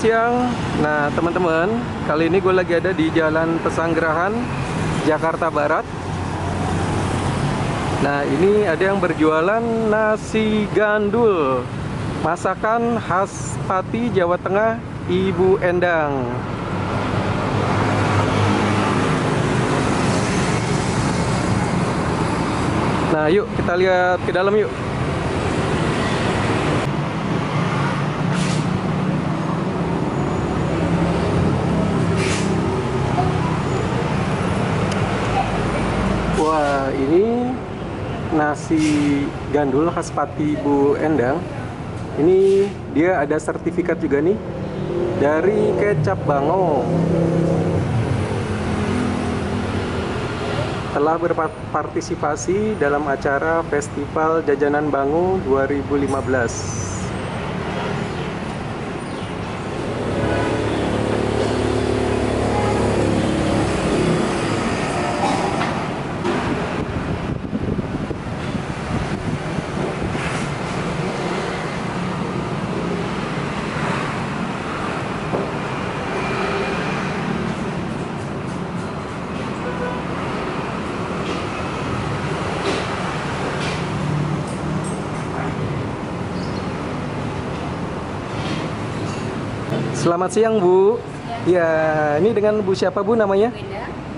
siang. Nah teman-teman, kali ini gue lagi ada di Jalan Pesanggerahan, Jakarta Barat. Nah ini ada yang berjualan nasi gandul, masakan khas Pati, Jawa Tengah, Ibu Endang. Nah yuk kita lihat ke dalam yuk. Wah, ini nasi gandul khas Pati Bu Endang. Ini dia ada sertifikat juga nih dari Kecap Bango. Telah berpartisipasi dalam acara Festival Jajanan Bango 2015. Selamat siang Bu. Ya, ini dengan Bu siapa Bu namanya?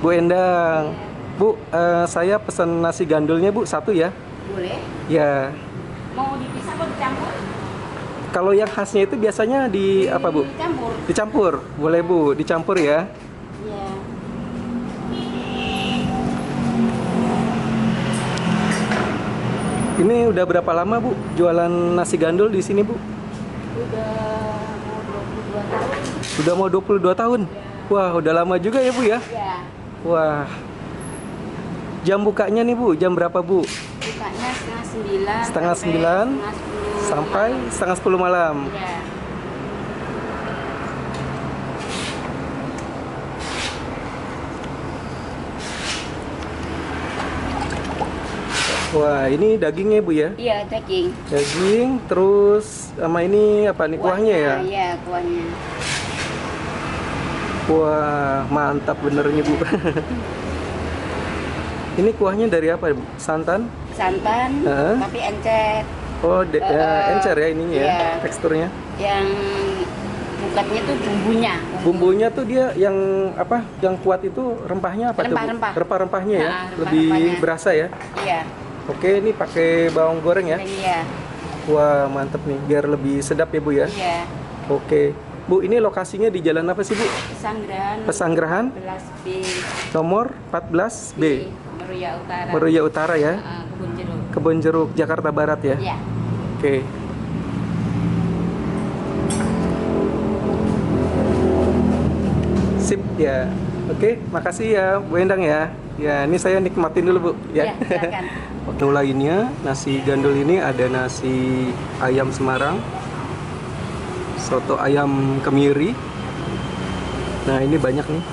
Bu Endang. Bu, saya pesan nasi gandulnya Bu satu ya. Boleh. Ya. Mau dipisah atau dicampur? Kalau yang khasnya itu biasanya di apa Bu? Dicampur. Dicampur. Boleh Bu, dicampur ya. Iya. Ini udah berapa lama Bu jualan nasi gandul di sini Bu? Udah mau 22 tahun. Udah mau 22 tahun? Wah, udah lama juga ya Bu ya? Iya. Wah. Jam bukanya nih Bu, jam berapa Bu? Bukanya setengah 9. Setengah 9 sampai setengah 10 malam. Iya. Wah, ini dagingnya Bu ya? Iya, daging. Daging, terus sama ini apa nih kuahnya ya? Iya, kuahnya. Wah, mantap benernya Bu. Ini kuahnya dari apa Bu? Santan? Santan, tapi encer. Oh, encer ya ininya ya, iya. teksturnya. Yang bukatnya tuh bumbunya. Bumbunya tuh dia yang apa? Yang kuat itu rempahnya apa tuh? Rempah-rempah. Rempah-rempahnya ya, Nah, lebih rempah-rempahnya. berasa ya. Iya. Oke, ini pakai bawang goreng ya. Iya. Wah, mantep nih, biar lebih sedap ya Bu ya. Iya. Oke, Bu, ini lokasinya di jalan apa sih Bu? Pesanggerahan. Pesanggerahan 14B. nomor 14B, Meruya Utara. Meruya Utara ya, Kebun Jeruk. Kebon Jeruk, Jakarta Barat ya. Iya. Oke. Sip ya. Oke, makasih ya Bu Endang ya. Ya, ini saya nikmatin dulu Bu ya. Iya, silakan. Menu lainnya, nasi gandul ini ada nasi ayam Semarang, soto ayam kemiri. Nah, ini banyak nih.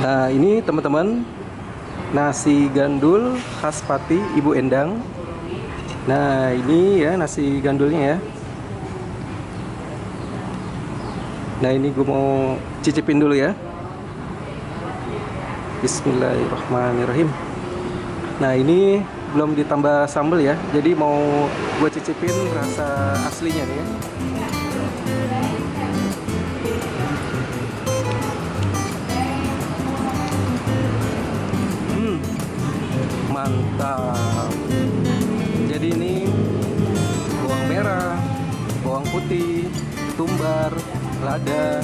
Nah, ini teman-teman, nasi gandul khas Pati Ibu Endang. Nah, ini ya nasi gandulnya ya. Nah, ini gue mau cicipin dulu ya. Bismillahirrahmanirrahim. Nah, ini belum ditambah sambal ya, jadi mau gue cicipin rasa aslinya nih ya. Mantap. Jadi ini bawang merah, bawang putih, tumbar, lada,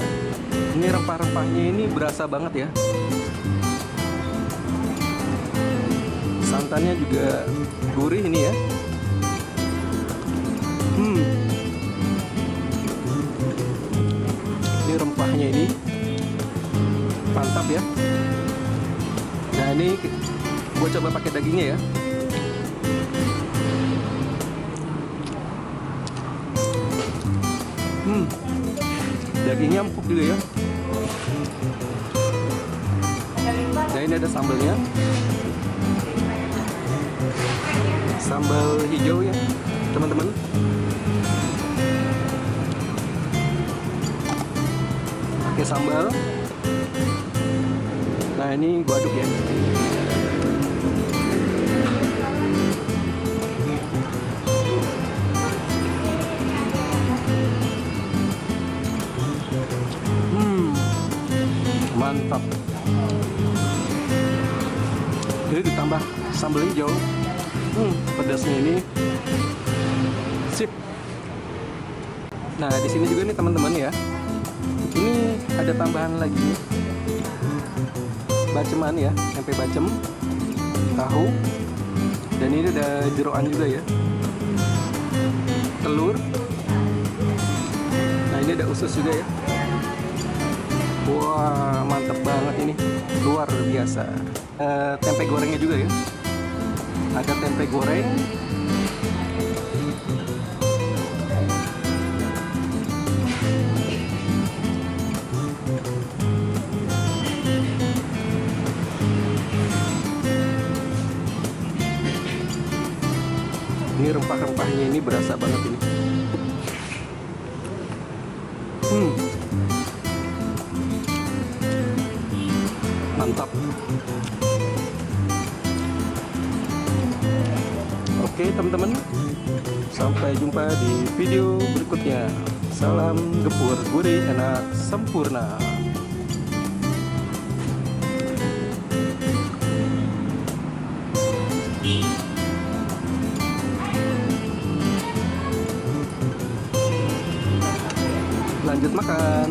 Ini rempah-rempahnya ini berasa banget ya. Santannya juga gurih ini ya. Ini rempahnya ini mantap ya. Nah ini gue coba pakai dagingnya ya. Dagingnya empuk juga ya. Nah ini ada sambalnya, sambal hijau ya teman-teman. Pakai sambal. Nah ini gua aduk ya. Mantap. Jadi ditambah sambal hijau, pedasnya ini sip. Nah di sini juga nih teman-teman ya, ini ada tambahan lagi, baceman ya, tempe bacem, tahu, dan ini ada jeroan juga ya, telur. Nah ini ada usus juga ya. Wah, mantep banget ini, luar biasa. Tempe gorengnya juga ya, ada tempe goreng. Ini rempah-rempahnya ini berasa banget ini. Mantap. Oke teman-teman, sampai jumpa di video berikutnya. Salam gepur, gurih, enak, sempurna. Lanjut makan.